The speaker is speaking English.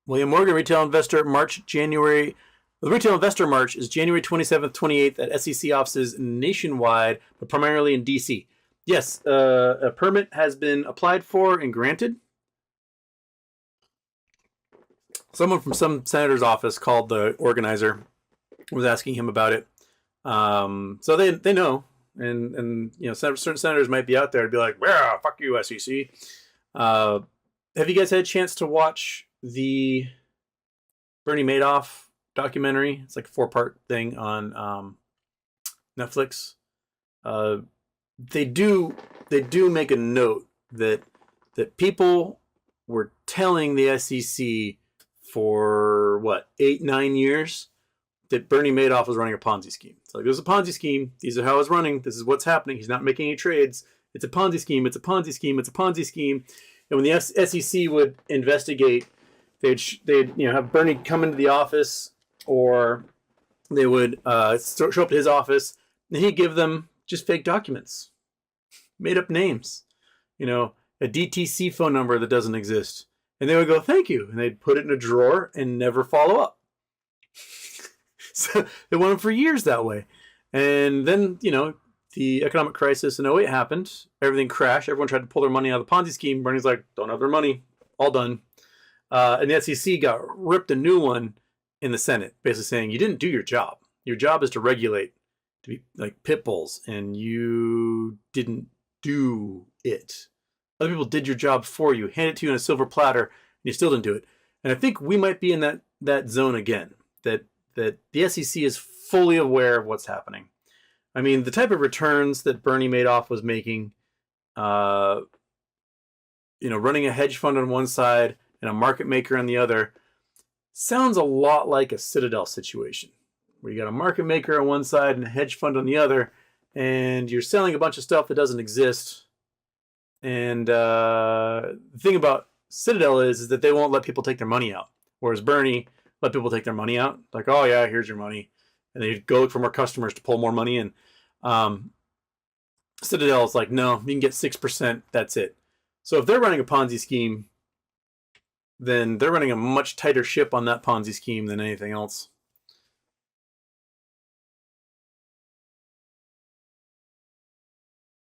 William Morgan, Retail Investor March, January. The Retail Investor March is January 27th, 28th at SEC offices nationwide, but primarily in DC. Yes, a permit has been applied for and granted. Someone from some senator's office called the organizer, was asking him about it. So they know, and you know, certain senators might be out there to be like, "Yeah, fuck you, SEC." Have you guys had a chance to watch the Bernie Madoff documentary? It's like a 4-part thing on Netflix. They do make a note that people were telling the SEC for what 8-9 years that Bernie Madoff was running a Ponzi scheme. It's like, there's a Ponzi scheme. These are how it's running. This is what's happening. He's not making any trades. It's a Ponzi scheme. It's a Ponzi scheme. It's a Ponzi scheme. And when the SEC would investigate, they'd have Bernie come into the office, or they would show up to his office, and he'd give them just fake documents, made up names, a DTC phone number that doesn't exist. And they would go, "Thank you." And they'd put it in a drawer and never follow up. So they went on for years that way. And then, the economic crisis in 2008 happened. Everything crashed. Everyone tried to pull their money out of the Ponzi scheme. Bernie's like, "Don't have their money. All done." And the SEC got ripped a new one in the Senate, basically saying, "You didn't do your job. Your job is to regulate, to be like pit bulls, and you didn't do it. Other people did your job for you, handed it to you on a silver platter, and you still didn't do it." And I think we might be in that zone again, that the SEC is fully aware of what's happening. I mean, the type of returns that Bernie Madoff was making, running a hedge fund on one side and a market maker on the other, sounds a lot like a Citadel situation, where you got a market maker on one side and a hedge fund on the other, and you're selling a bunch of stuff that doesn't exist. And the thing about Citadel is that they won't let people take their money out, whereas Bernie let people take their money out. Like, "Oh yeah, here's your money," and they go look for more customers to pull more money in. Citadel is like, "No, you can get 6%. That's it." So if they're running a Ponzi scheme, then they're running a much tighter ship on that Ponzi scheme than anything else.